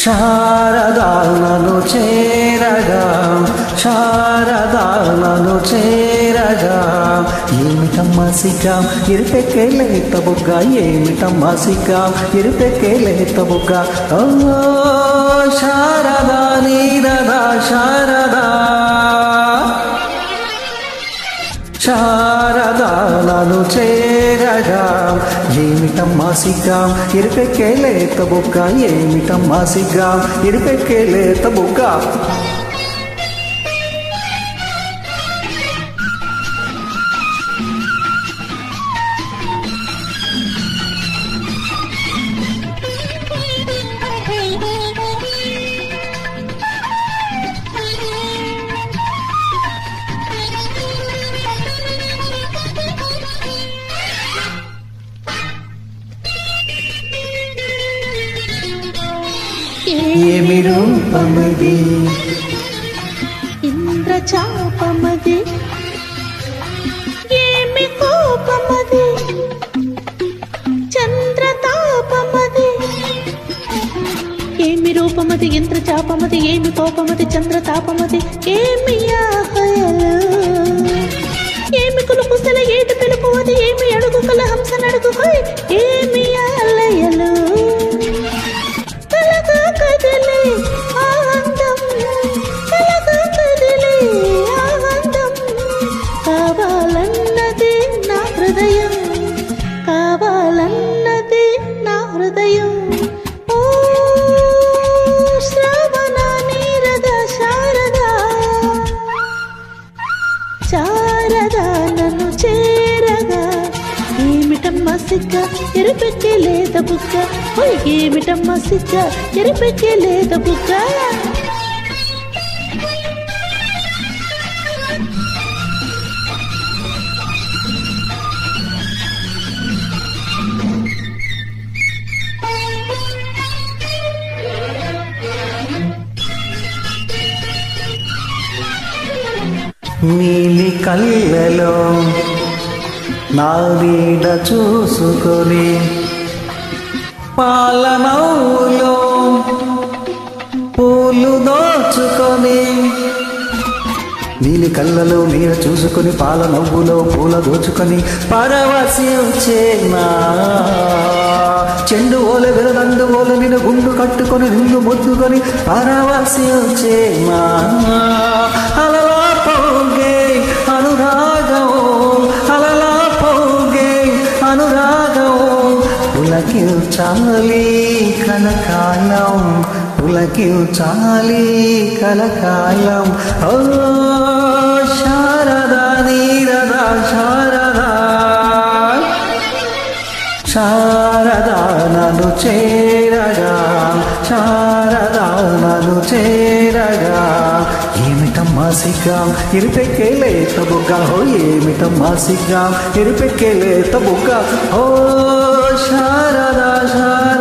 శారదా నన్ను చేరగా, శారదాలను చేరగా, ఏమిటమ్మా సిగ్గా ఎరుపెక్కే లేత బుగ్గ, ఏమిటమ్మా సిగ్గా ఎరుపెక్కే లేత బుగ్గ. ఓ శారదా నీరదా శారదా, శారదాలను చేరగా, ఏమిటమ్మా సిగ్గా ఎరుపెక్కే లేత బుగ్గ, ఏమిటమ్మా సిగ్గా ఎరుపెక్కే లేత బుగ్గ. ఏమి రూపమది, ఇంద్రచాపమది, ఏమి కోపమది, చంద్రతాపమది. ఏమి రూపమది, ఇంద్రచాపమది, ఏమి కోపమది, చంద్రతాపమది. ఏమి ఆహయలు, ఏమి కులుకుసల ఏటి పిలుపు అది, ఏమి అడుగు కల హంస నడుగు. ఏమి ఆలయలు కదిలే ఆనందం, కలగా కదిలే ఆనందం. కావాలన్నది నా హృదయం, కావాలన్నది నా హృదయం. ఓ శ్రావణ నీరద శారదా, శారదా నన్ను చేరగా, ఏమిటమ్మా సిగ్గా ఎరుపెక్కే లేత బుగ్గ, ఏమిటమ్మా సిగ్గా ఎరుపెక్కే లేత బుగ్గ. నీలి కళ్ళలో నా నీడ చూసుకొని, పాలనౌలో పూలు దోచుకొని, నీలి కళ్ళలో నీడ చూసుకొని, పాల నవ్వులో పూల దోచుకొని, పరవశించేనా చెండు ఓల విరదండు ఓల నిన్ను గుండు కట్టుకొని, నిన్ను ముద్దుకొని పరవశించేనా. అలలా పోగే అనురాగం, అలలా పోగే అనురాగం, పులకించాలి కలకాలం, పులకించాలి కలకాలం. ఓ శారదా నీరదా శారదా, శారదా నన్ను చేరగా, శారదా నన్ను చేరగా, ఏమిటమ్మా సిగ్గా ఎరుపెక్కే లేత బుగ్గ, ఓ ఏమిటమ్మా సిగ్గా ఎరుపెక్కే లేత బుగ్గ. ఓ శారదా శారదా.